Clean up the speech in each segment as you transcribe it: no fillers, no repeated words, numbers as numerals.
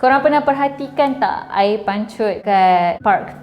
Korang pernah perhatikan tak air pancut kat park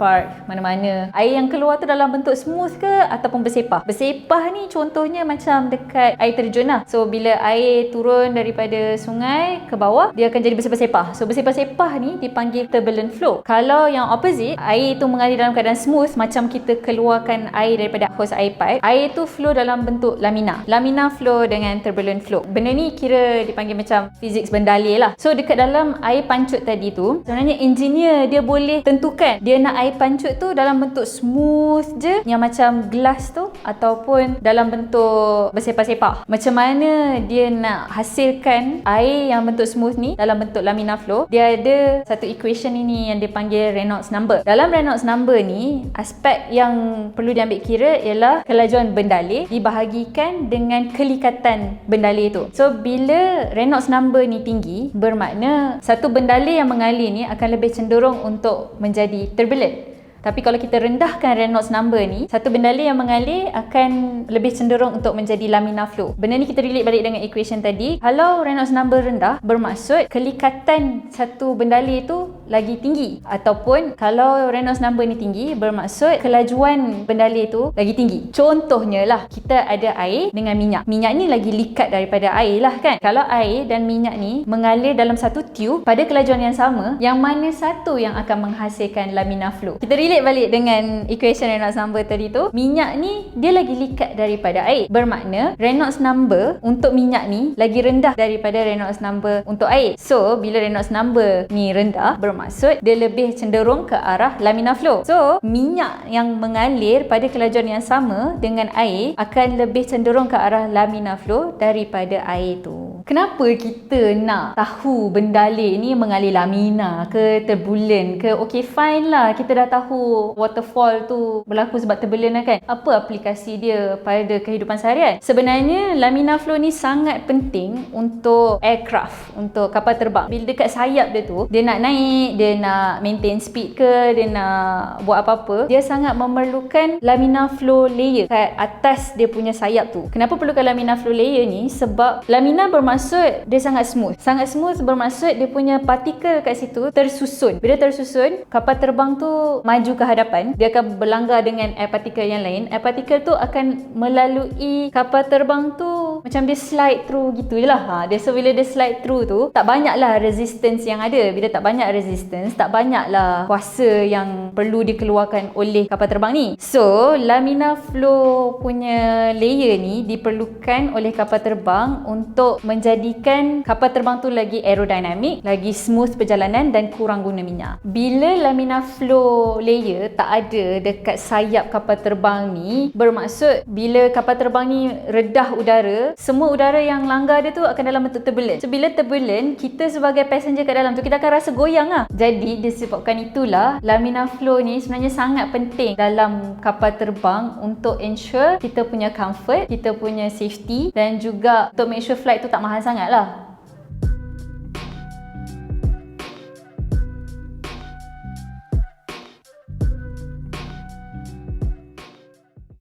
mana-mana? Air yang keluar tu dalam bentuk smooth ke ataupun bersepah? Bersepah ni contohnya macam dekat air terjun lah. So bila air turun daripada sungai ke bawah, dia akan jadi bersepah-sepah. So bersepah-sepah ni dipanggil turbulent flow. Kalau yang opposite, air tu mengalir dalam keadaan smooth, macam kita keluarkan air daripada hose air pipe, air tu flow dalam bentuk lamina. Lamina flow dengan turbulent flow. Benda ni kira dipanggil macam fiziks bendalih lah. So dekat dalam air pancut tadi tu, sebenarnya engineer dia boleh tentukan dia nak air pancut tu dalam bentuk smooth je, yang macam gelas tu, ataupun dalam bentuk bersepah-sepah. Macam mana dia nak hasilkan air yang bentuk smooth ni dalam bentuk lamina flow? Dia ada satu equation ini yang dipanggil Reynolds number. Dalam Reynolds number ni, aspek yang perlu diambil kira ialah kelajuan bendalih dibahagikan dengan kelikatan bendalih tu. So bila Reynolds number ni tinggi, bermakna satu bendalih yang mengalir ni akan lebih cenderung untuk menjadi turbulent. Tapi kalau kita rendahkan Reynolds number ni, satu bendalih yang mengalir akan lebih cenderung untuk menjadi lamina flow. Benda ni kita relate balik dengan equation tadi. Kalau Reynolds number rendah, bermaksud kelikatan satu bendalih tu lagi tinggi. Ataupun kalau Reynolds number ni tinggi, bermaksud kelajuan bendalih tu lagi tinggi. Contohnya lah, kita ada air dengan minyak. Minyak ni lagi likat daripada air lah kan. Kalau air dan minyak ni mengalir dalam satu tube pada kelajuan yang sama, yang mana satu yang akan menghasilkan lamina flow? Kita relate balik dengan equation Reynolds number tadi tu. Minyak ni dia lagi likat daripada air, bermakna Reynolds number untuk minyak ni lagi rendah daripada Reynolds number untuk air. So bila Reynolds number ni rendah, bermaksud dia lebih cenderung ke arah lamina flow. So minyak yang mengalir pada kelajuan yang sama dengan air akan lebih cenderung ke arah lamina flow daripada air tu. Kenapa kita nak tahu bendalih ni mengalir lamina ke turbulent ke? Okay, fine lah, kita dah tahu waterfall tu berlaku sebab turbulent lah kan. Apa aplikasi dia pada kehidupan seharian? Sebenarnya lamina flow ni sangat penting untuk aircraft, untuk kapal terbang. Bila dekat sayap dia tu, dia nak naik, dia nak maintain speed ke, dia nak buat apa-apa, dia sangat memerlukan lamina flow layer kat atas dia punya sayap tu. Kenapa perlukan lamina flow layer ni? Sebab lamina bermaksud dia sangat smooth. Sangat smooth bermaksud dia punya partikel kat situ tersusun. Bila tersusun, kapal terbang tu maju ke hadapan, dia akan berlanggar dengan air partikel yang lain. Air partikel tu akan melalui kapal terbang tu, macam dia slide through gitu je lah. So bila dia slide through tu, tak banyaklah resistance yang ada. Bila tak banyak resistance, tak banyaklah kuasa yang perlu dikeluarkan oleh kapal terbang ni. So lamina flow punya layer ni diperlukan oleh kapal terbang untuk menjadikan kapal terbang tu lagi aerodinamik, lagi smooth perjalanan dan kurang guna minyak. Bila lamina flow layer tak ada dekat sayap kapal terbang ni, bermaksud bila kapal terbang ni redah udara, semua udara yang langgar dia tu akan dalam bentuk turbulent. So bila turbulent, kita sebagai passenger kat dalam tu, kita akan rasa goyang lah. Jadi disebabkan itulah lamina flow ni sebenarnya sangat penting dalam kapal terbang untuk ensure kita punya comfort, kita punya safety, dan juga untuk make sure flight tu tak mahal sangat lah.